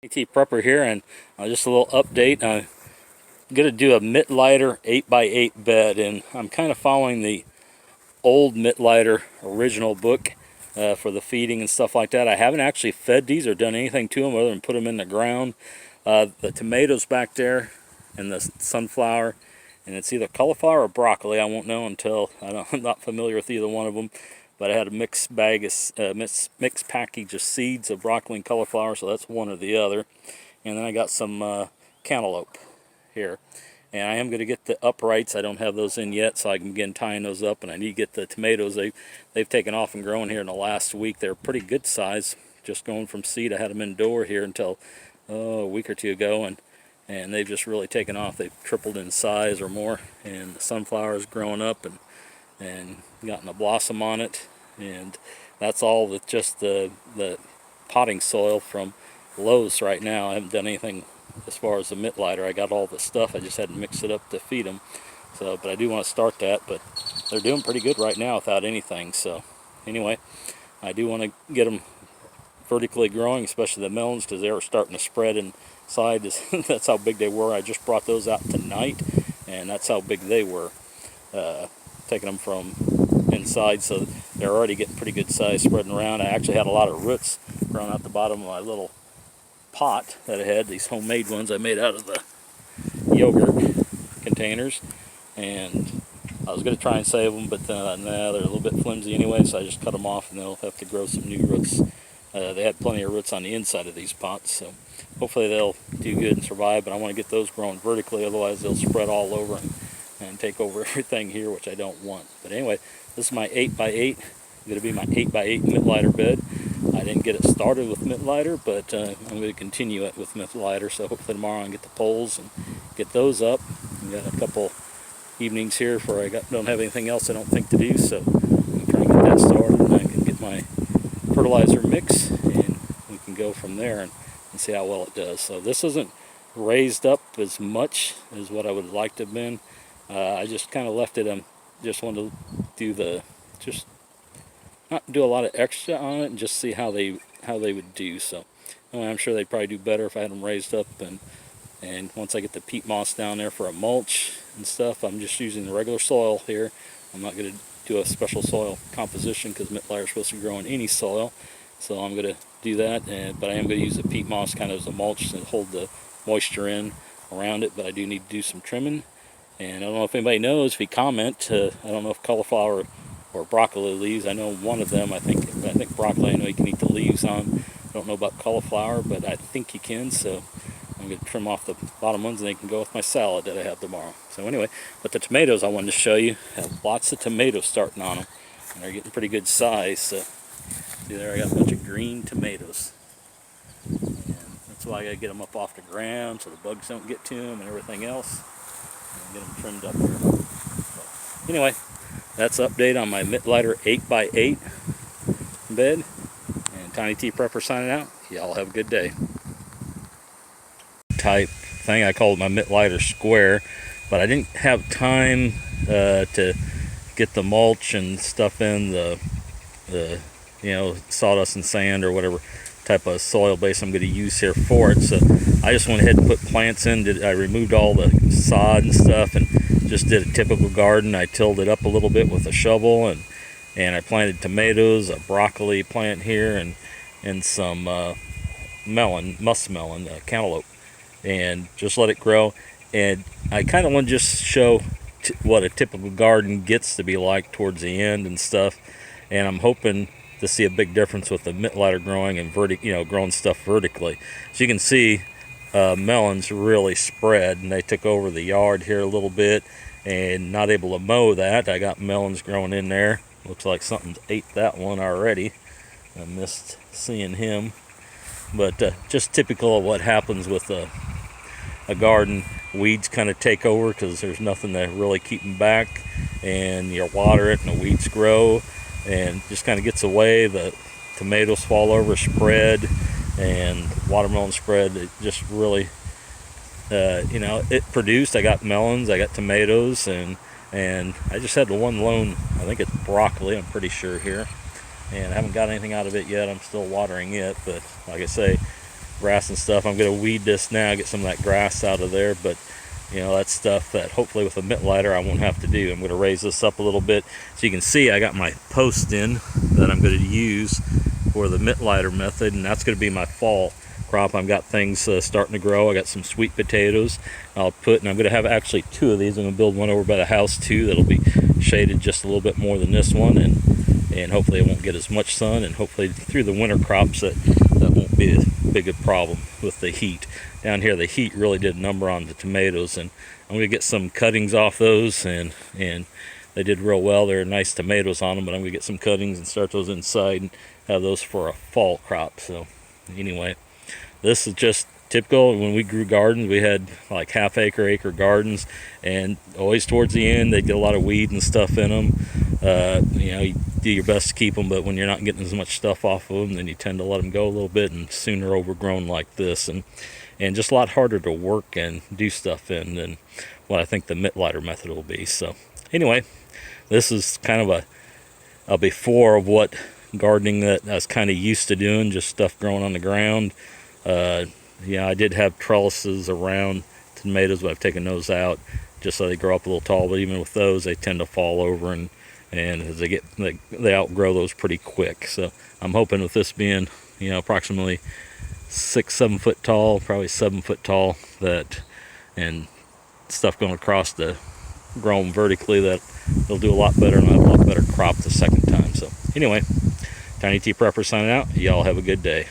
AT Prepper here, and just a little update. I'm going to do a Mittleider 8x8 bed, and I'm kind of following the old Mittleider original book for the feeding and stuff like that. I haven't actually fed these or done anything to them other than put them in the ground. The tomatoes back there and the sunflower, and it's either cauliflower or broccoli. I won't know until I'm not familiar with either one of them. But I had a mixed bag of mixed package of seeds of broccoli and cauliflower, so that's one or the other. And then I got some cantaloupe here, and I am going to get the uprights. I don't have those in yet, so I can begin tying those up. And I need to get the tomatoes. They've taken off and grown here in the last week. They're pretty good size, just going from seed. I had them indoor here until a week or two ago, and they've just really taken off. They've tripled in size or more, and the sunflower is growing up and gotten a blossom on it. And that's all with just the potting soil from Lowe's right now. I haven't done anything as far as the Mittleider. I got all the stuff, I just hadn't mixed it up to feed them. So, but I do want to start that, but they're doing pretty good right now without anything. So anyway, I do want to get them vertically growing, especially the melons, because they were starting to spread inside. That's how big they were. I just brought those out tonight, and that's how big they were. Taking them from inside, so they're already getting pretty good size, spreading around. I actually had a lot of roots growing out the bottom of my little pot that I had, these homemade ones I made out of the yogurt containers, and I was going to try and save them, but nah, they're a little bit flimsy anyway, so I just cut them off, and they'll have to grow some new roots. They had plenty of roots on the inside of these pots, so hopefully they'll do good and survive, but I want to get those growing vertically, otherwise they'll spread all over and take over everything here, which I don't want. But anyway, this is my 8x8. Going to be my 8x8 Mittleider bed. I didn't get it started with Mittleider, but I'm going to continue it with Mittleider. So hopefully tomorrow I can get the poles and get those up. I've got a couple evenings here where I don't have anything else I don't think to do, so I'm trying to get that started, and I can get my fertilizer mix, and we can go from there and see how well it does. So this isn't raised up as much as what I would like to have been. I just kind of left it. Just wanted to do not do a lot of extra on it, and just see how they would do. So I'm sure they'd probably do better if I had them raised up. And once I get the peat moss down there for a mulch and stuff, I'm just using the regular soil here. I'm not going to do a special soil composition because Mittleider is supposed to grow in any soil. So I'm going to do that, but I am going to use the peat moss kind of as a mulch to hold the moisture in around it. But I do need to do some trimming. And I don't know if anybody knows, if you comment, I don't know if cauliflower or broccoli leaves. I know one of them, I think broccoli, I know you can eat the leaves on. I don't know about cauliflower, but I think you can, so I'm going to trim off the bottom ones, and they can go with my salad that I have tomorrow. So anyway, but the tomatoes I wanted to show you have lots of tomatoes starting on them, and they're getting pretty good size. So see there, I got a bunch of green tomatoes. And that's why I got to get them up off the ground so the bugs don't get to them and everything else. And get them trimmed up here. So anyway, that's update on my Mittleider 8x8 bed. And Tiny T Prepper signing out. Y'all have a good day. Type thing, I called my Mittleider square, but I didn't have time to get the mulch and stuff in, the sawdust and sand or whatever type of soil base I'm going to use here for it. So I just went ahead and put plants in. I removed all the sod and stuff and just did a typical garden. I tilled it up a little bit with a shovel, and I planted tomatoes, a broccoli plant here, and some muskmelon, cantaloupe, and just let it grow. And I kind of want to just show what a typical garden gets to be like towards the end and stuff. And I'm hoping to see a big difference with the Mittleider growing and growing stuff vertically. So you can see melons really spread, and they took over the yard here a little bit, and not able to mow that. I got melons growing in there. Looks like something ate that one already. I missed seeing him. But just typical of what happens with a garden. Weeds kind of take over because there's nothing to really keep them back, and you water it and the weeds grow, and just kind of gets away. The tomatoes fall over, spread, and watermelon spread. It just really, it produced. I got melons, I got tomatoes, and I just had the one lone, I think it's broccoli, I'm pretty sure here, and I haven't got anything out of it yet. I'm still watering it, but like I say, grass and stuff. I'm going to weed this now, get some of that grass out of there, but you know, that's stuff that hopefully with a Mittleider I won't have to do. I'm going to raise this up a little bit so you can see I got my post in that I'm going to use for the Mittleider method, and that's going to be my fall crop. I've got things starting to grow. I got some sweet potatoes I'll put, and I'm going to have actually 2 of these. I'm going to build one over by the house too that'll be shaded just a little bit more than this one, and hopefully it won't get as much sun, and hopefully through the winter crops that won't be as big a problem with the heat. Down here the heat really did a number on the tomatoes, and I'm going to get some cuttings off those, and they did real well. They're nice tomatoes on them, but I'm going to get some cuttings and start those inside and have those for a fall crop. So anyway, this is just typical. When we grew gardens, we had like half-acre gardens, and always towards the end they'd get a lot of weed and stuff in them. You know, you do your best to keep them, but when you're not getting as much stuff off of them, then you tend to let them go a little bit, and soon they're overgrown like this, and just a lot harder to work and do stuff in than what I think the Mittleider method will be. So anyway, this is kind of a before of what gardening that I was kind of used to doing, just stuff growing on the ground. Yeah, I did have trellises around tomatoes, but I've taken those out just so they grow up a little tall. But even with those, they tend to fall over, and as they outgrow those pretty quick. So I'm hoping with this being, you know, approximately 6-7 foot tall, probably 7 foot tall, that and stuff going across the grown vertically, that they'll do a lot better and have a lot better crop the second time. So anyway, Tiny T Prepper signing out. Y'all have a good day.